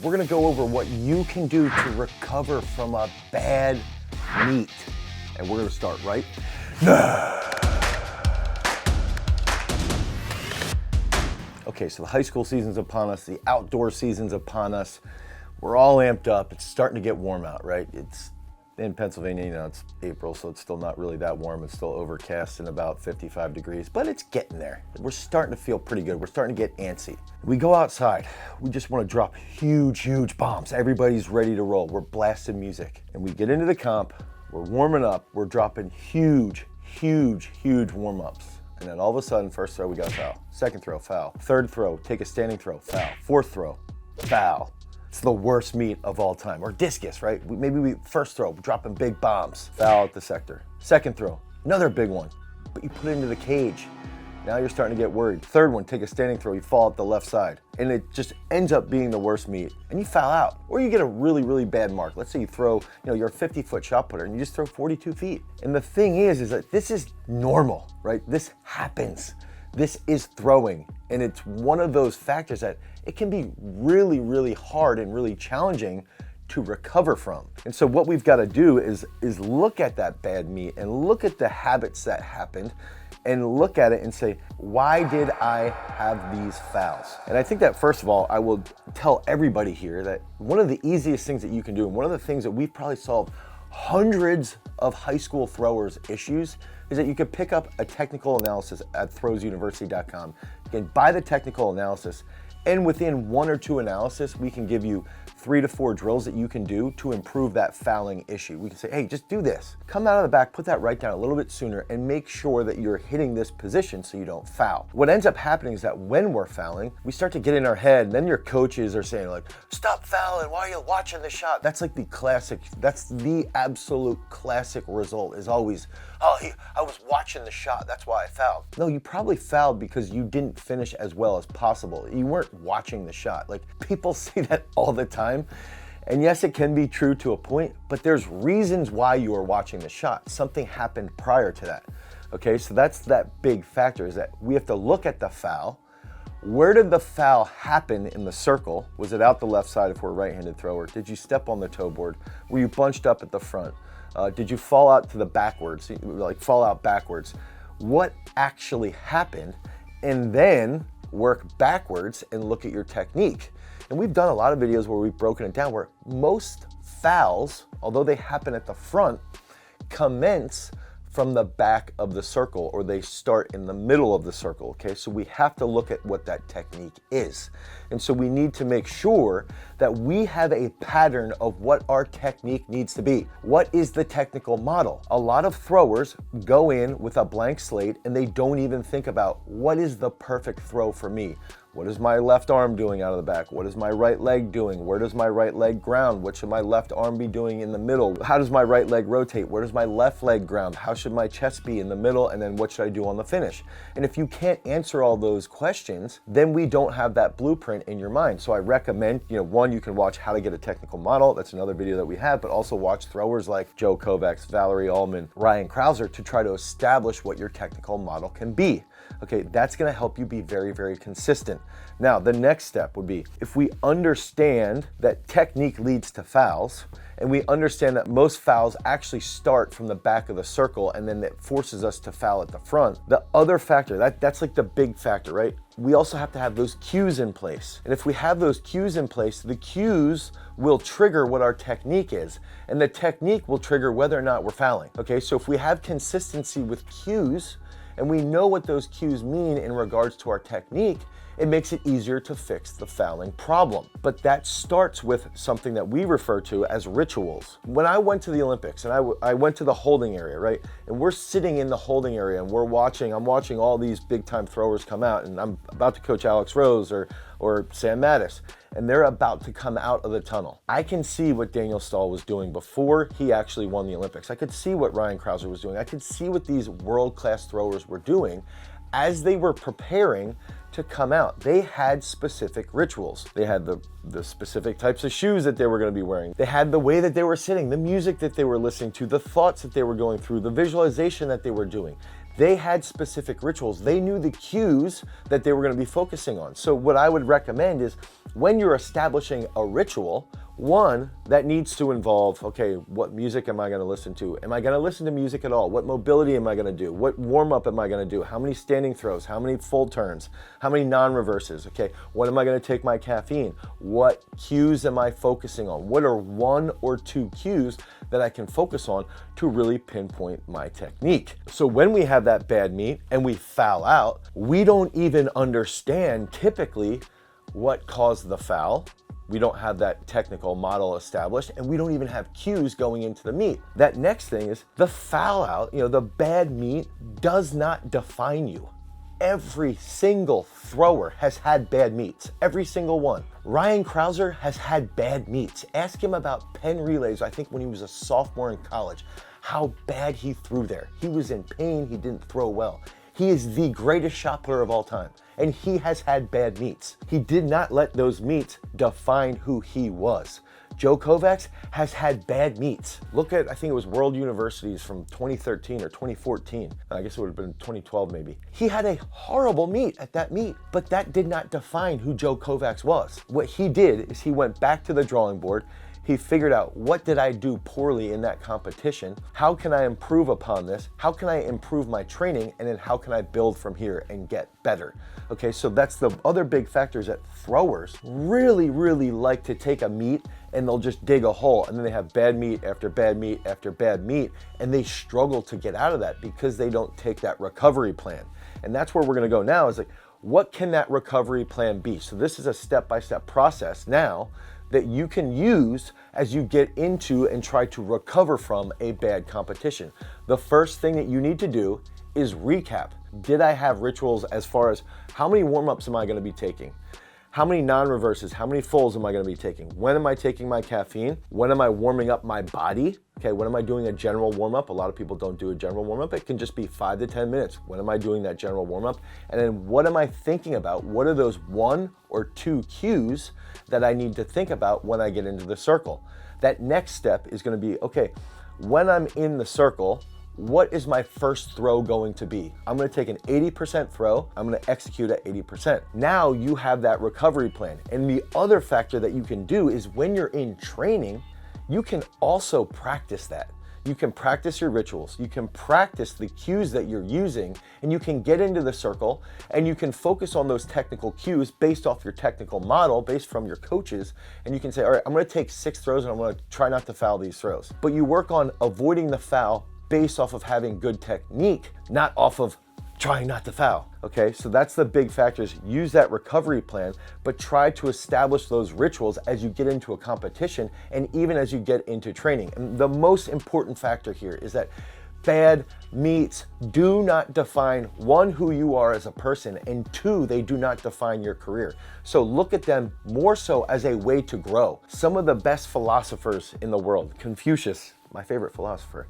We're gonna go over what you can do to recover from a bad meet. And we're gonna start right now. Okay, so the high school season's upon us, the outdoor season's upon us. We're all amped up. It's starting to get warm out, right? It's in Pennsylvania, you know, it's April, so it's still not really that warm. It's still overcast and about 55 degrees, but it's getting there. We're starting to feel pretty good. We're starting to get antsy. We go outside. We just want to drop huge bombs. Everybody's ready to roll. We're blasting music. And we get into the comp. We're warming up. We're dropping huge warm-ups. And then all of a sudden, first throw, we got a foul. Second throw, foul. Third throw, take a standing throw, foul. Fourth throw, foul. It's the worst meet of all time. Or discus, right? First throw, we're dropping big bombs. Foul at the sector. Second throw, another big one. But you put it into the cage. Now you're starting to get worried. Third one, take a standing throw, you fall at the left side. And it just ends up being the worst meet. And you foul out. Or you get a really bad mark. Let's say you throw, you're a 50-foot shot putter and you just throw 42 feet. And the thing is that this is normal, right? This happens. This is throwing. And it's one of those factors that it can be really hard and really challenging to recover from. And so what we've got to do is look at that bad meet and look at the habits that happened and look at it and say, why did I have these fouls? And I think that first of all, I will tell everybody here that one of the easiest things that you can do, and one of the things that we've probably solved hundreds of high school throwers' issues, is that you could pick up a technical analysis at throwsuniversity.com. You can buy the technical analysis, and within one or two analysis, we can give you 3 to 4 drills that you can do to improve that fouling issue. We can say, hey, just do this. Come out of the back, put that right down a little bit sooner, and make sure that you're hitting this position so you don't foul. What ends up happening is that when we're fouling, we start to get in our head, and then your coaches are saying like, stop fouling, why are you watching the shot? That's like the classic, that's the absolute classic result is always, I was watching the shot, that's why I fouled. No, you probably fouled because you didn't finish as well as possible. You weren't watching the shot. Like, people say that all the time. And yes, it can be true to a point, but there's reasons why you are watching the shot. Something happened prior to that. Okay, so that's that big factor, is that we have to look at the foul. Where did the foul happen in the circle? Was it out the left side if we're a right-handed thrower? Did you step on the toe board? Were you bunched up at the front? Did you fall out to the backwards, like fall out backwards? What actually happened? And then work backwards and look at your technique. And we've done a lot of videos where we've broken it down where most fouls, although they happen at the front, commence from the back of the circle, or they start in the middle of the circle, okay? So we have to look at what that technique is. And so we need to make sure that we have a pattern of what our technique needs to be. What is the technical model? A lot of throwers go in with a blank slate and they don't even think about what is the perfect throw for me. What is my left arm doing out of the back? What is my right leg doing? Where does my right leg ground? What should my left arm be doing in the middle? How does my right leg rotate? Where does my left leg ground? How should my chest be in the middle? And then what should I do on the finish? And if you can't answer all those questions, then we don't have that blueprint in your mind. So I recommend, one, you can watch How to Get a Technical Model. That's another video that we have, but also watch throwers like Joe Kovacs, Valerie Ullman, Ryan Krauser to try to establish what your technical model can be. Okay, that's gonna help you be very consistent. Now, the next step would be, if we understand that technique leads to fouls, and we understand that most fouls actually start from the back of the circle and then that forces us to foul at the front, the other factor, that's like the big factor, right? We also have to have those cues in place. And if we have those cues in place, the cues will trigger what our technique is, and the technique will trigger whether or not we're fouling. Okay, so if we have consistency with cues, and we know what those cues mean in regards to our technique, it makes it easier to fix the fouling problem. But that starts with something that we refer to as rituals. When I went to the Olympics and I went to the holding area, right? And we're sitting in the holding area and I'm watching all these big time throwers come out, and I'm about to coach Alex Rose or Sam Mattis, and they're about to come out of the tunnel. I can see what Daniel Stahl was doing before he actually won the Olympics. I could see what Ryan Krauser was doing. I could see what these world-class throwers were doing as they were preparing to come out. They had specific rituals. They had the specific types of shoes that they were going to be wearing. They had the way that they were sitting, the music that they were listening to, the thoughts that they were going through, the visualization that they were doing. They had specific rituals. They knew the cues that they were going to be focusing on. So what I would recommend is when you're establishing a ritual, one, that needs to involve, okay, what music am I going to listen to? Am I going to listen to music at all? What mobility am I going to do? What warm-up am I going to do? How many standing throws? How many full turns? How many non-reverses? Okay, when am I going to take my caffeine? What cues am I focusing on? What are 1 or 2 cues that I can focus on to really pinpoint my technique? So when we have that bad meet and we foul out, we don't even understand typically what caused the foul. We don't have that technical model established, and we don't even have cues going into the meet. That next thing is the foul out, the bad meet does not define you. Every single thrower has had bad meets, every single one. Ryan Krauser has had bad meets. Ask him about pen relays, I think when he was a sophomore in college, how bad he threw there. He was in pain, he didn't throw well. He is the greatest shot putter of all time, and he has had bad meets. He did not let those meets define who he was. Joe Kovacs has had bad meets. Look at, I think it was World Universities from 2013 or 2014. I guess it would have been 2012 maybe. He had a horrible meet at that meet, but that did not define who Joe Kovacs was. What he did is he went back to the drawing board. He figured out, what did I do poorly in that competition? How can I improve upon this? How can I improve my training? And then how can I build from here and get better? Okay, so that's the other big factor, is that throwers really, really like to take a meet and they'll just dig a hole, and then they have bad meet after bad meet after bad meet, and they struggle to get out of that because they don't take that recovery plan. And that's where we're gonna go now, is like, what can that recovery plan be? So this is a step-by-step process now that you can use as you get into and try to recover from a bad competition. The first thing that you need to do is recap. Did I have rituals as far as how many warm-ups am I gonna be taking? How many non-reverses, how many fulls am I gonna be taking? When am I taking my caffeine? When am I warming up my body? Okay, when am I doing a general warm-up? A lot of people don't do a general warm-up. It can just be 5 to 10 minutes. When am I doing that general warm-up? And then what am I thinking about? What are those 1 or 2 cues that I need to think about when I get into the circle? That next step is gonna be, okay, when I'm in the circle, what is my first throw going to be? I'm gonna take an 80% throw, I'm gonna execute at 80%. Now you have that recovery plan. And the other factor that you can do is when you're in training, you can also practice that. You can practice your rituals, you can practice the cues that you're using, and you can get into the circle and you can focus on those technical cues based off your technical model, based from your coaches, and you can say, all right, I'm gonna take 6 throws and I'm gonna try not to foul these throws. But you work on avoiding the foul based off of having good technique, not off of trying not to foul. Okay, so that's the big factors. Use that recovery plan, but try to establish those rituals as you get into a competition and even as you get into training. And the most important factor here is that bad meets do not define, 1, who you are as a person, and 2, they do not define your career. So look at them more so as a way to grow. Some of the best philosophers in the world, Confucius, my favorite philosopher,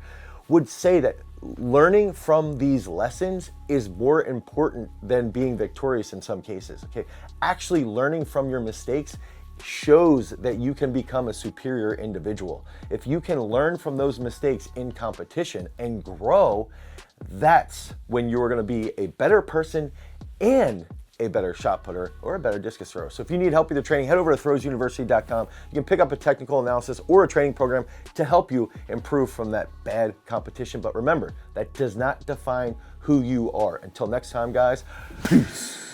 would say that learning from these lessons is more important than being victorious in some cases, okay? Actually learning from your mistakes shows that you can become a superior individual. If you can learn from those mistakes in competition and grow, that's when you're gonna be a better person and a better shot putter or a better discus thrower. So if you need help with your training, head over to throwsuniversity.com. You can pick up a technical analysis or a training program to help you improve from that bad competition. But remember, that does not define who you are. Until next time, guys, peace.